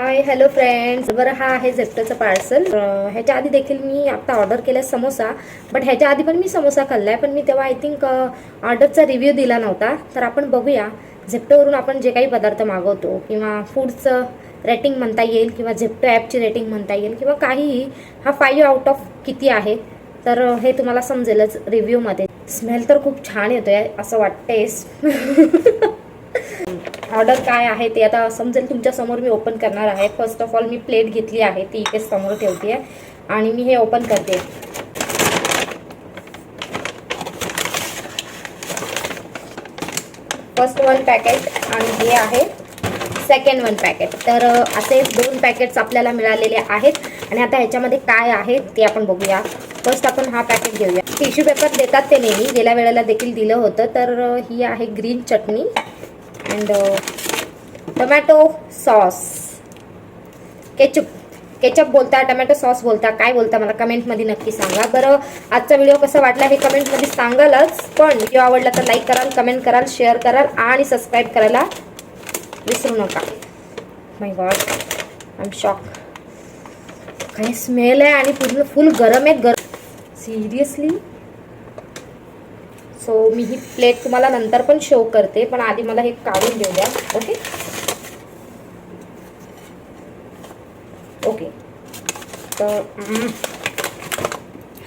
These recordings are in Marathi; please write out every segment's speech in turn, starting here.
हाय हॅलो फ्रेंड्स, बरं हा आहे झेप्टोचं पार्सल. ह्याच्या आधी देखील मी आता ऑर्डर केला समोसा, बट ह्याच्या आधी पण मी समोसा खाल्लाय, पण मी तेव्हा आय थिंक ऑर्डरचा रिव्ह्यू दिला नव्हता. तर आपण बघूया झेप्टोवरून आपण जे काही पदार्थ मागवतो किंवा फूडचं रेटिंग म्हणता येईल किंवा झेप्टो ॲपची रेटिंग म्हणता येईल किंवा काहीही, हा 5 आउट ऑफ किती आहे तर हे तुम्हाला समजेलच रिव्ह्यूमध्ये. स्मेल तर खूप छान येतोय असं वाटतेस. ऑर्डर काय आहे ते आता समजेल तुमच्या समोर. मी ओपन करणार आहे. First of all me plate घेतली आहे, ती इथे समोर ठेवते आहे आणि मी हे ओपन करते. फर्स्ट वन पॅकेट आणि हे आहे सेकंड वन पॅकेट. तर असे 2 पॅकेट्स आपल्याला मिळालेले आहेत आणि आता ह्याच्यामध्ये काय आहे ते आपण बघूया. फर्स्ट आपण हा पॅकेट घेऊया. टिश्यू पेपर देतात ते नेहमी, गेल्या वेळेला देखील दिलं होतं. तर ही आहे green chutney and tomato sauce, ketchup बोलता, टोमॅटो सॉस बोलता, काय बोलता मला कमेंटमध्ये नक्की सांगा. बरं आजचा व्हिडिओ कसा वाटला हे कमेंटमध्ये सांगालच, पण व्हिडिओ आवडला तर लाईक कराल, कमेंट कराल, शेअर कराल आणि सबस्क्राईब करायला विसरू नका. माय गॉड, आय एम शॉक. काही स्मेल आहे आणि पूर्ण फुल गरम आहे, सिरियसली. सो मी ही प्लेट तुम्हाला नंतर पण शो करते, पण आधी मला हे काढून देऊ द्या. Okay okay. तर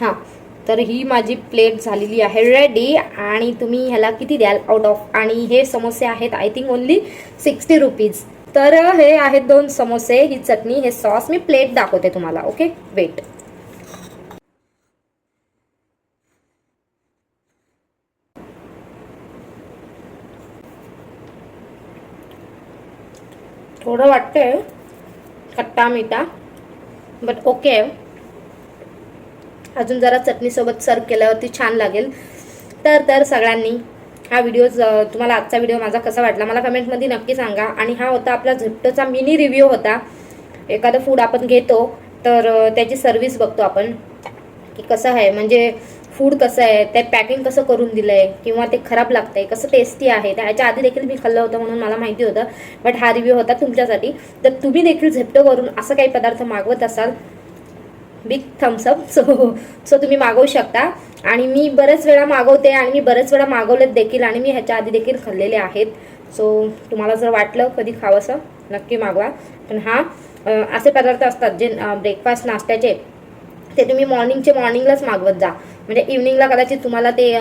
हां, तर ही माझी प्लेट झालेली आहे रेडी. आणि तुम्ही ह्याला किती द्याल आउट ऑफ? आणि हे समोसे आहेत आय थिंक ओनली 60 रुपीज. तर हे आहेत 2 समोसे, ही चटणी, हे सॉस. मी प्लेट दाखवते तुम्हाला. Okay wait. थोडं वाटतंय खट्टा मिठा, बट ओके. अजून जरा चटणीसोबत सर्व केल्यावरती छान लागेल. तर सगळ्यांनी हा व्हिडिओ, तुम्हाला आजचा व्हिडिओ माझा कसा वाटला मला कमेंटमध्ये नक्की सांगा. आणि हा होता आपला झेप्टोचा मिनी रिव्ह्यू होता. एखादं फूड आपण घेतो तर त्याची सर्व्हिस बघतो आपण की कसं आहे, म्हणजे फूड कसं आहे, ते पॅकिंग कसं करून दिलं आहे किंवा ते खराब लागतंय, कसं टेस्टी आहे. त्याच्या आधी देखील मी खाल्लं होतं म्हणून मला माहिती होतं, बट हा रिव्ह्यू होता तुमच्यासाठी. तर तुम्ही देखील झेप्टोवरून असं काही पदार्थ मागवत असाल, बिग थम्सअप. सो तुम्ही मागवू शकता. आणि मी बरेच वेळा मागवते आणि मी बरेच वेळा मागवलेत देखील आणि मी ह्याच्या आधी देखील खाल्लेले आहेत. सो तुम्हाला जर वाटलं कधी खावंसं नक्की मागवा. पण हा असे पदार्थ असतात जे ब्रेकफास्ट नाश्त्याचे, ते तुम्ही मॉर्निंगलाच मागवत जा. म्हणजे इव्हनिंगला कदाचित तुम्हाला ते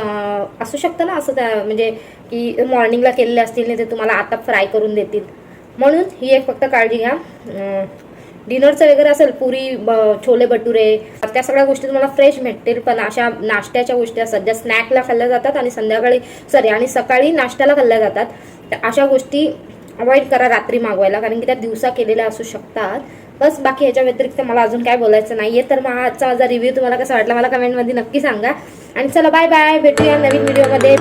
असू शकतं ना असं, म्हणजे की मॉर्निंगला केलेले असतील नाही ते तुम्हाला आता फ्राय करून देतील. म्हणून ही एक फक्त काळजी घ्या. डिनरचं वगैरे असेल, पुरी, छोले भटुरे, त्या सगळ्या गोष्टी तुम्हाला फ्रेश भेटतील. पण अशा नाश्त्याच्या गोष्टी असतात ज्या स्नॅकला खाल्ल्या जातात आणि आणि सकाळी नाश्त्याला खाल्ल्या जातात, तर अशा गोष्टी अवॉइड करा रात्री मागवायला, कारण की त्या दिवसा केलेल्या असू शकतात. बस, बाकी ह्याच्या व्यतिरिक्त मला अजून काय बोलायचं नाहीये. तर मग आजचा माझा रिव्ह्यू तुम्हाला कसा वाटला मला कमेंटमध्ये नक्की सांगा. आणि चला बाय बाय, भेटूया नवीन व्हिडिओमध्ये.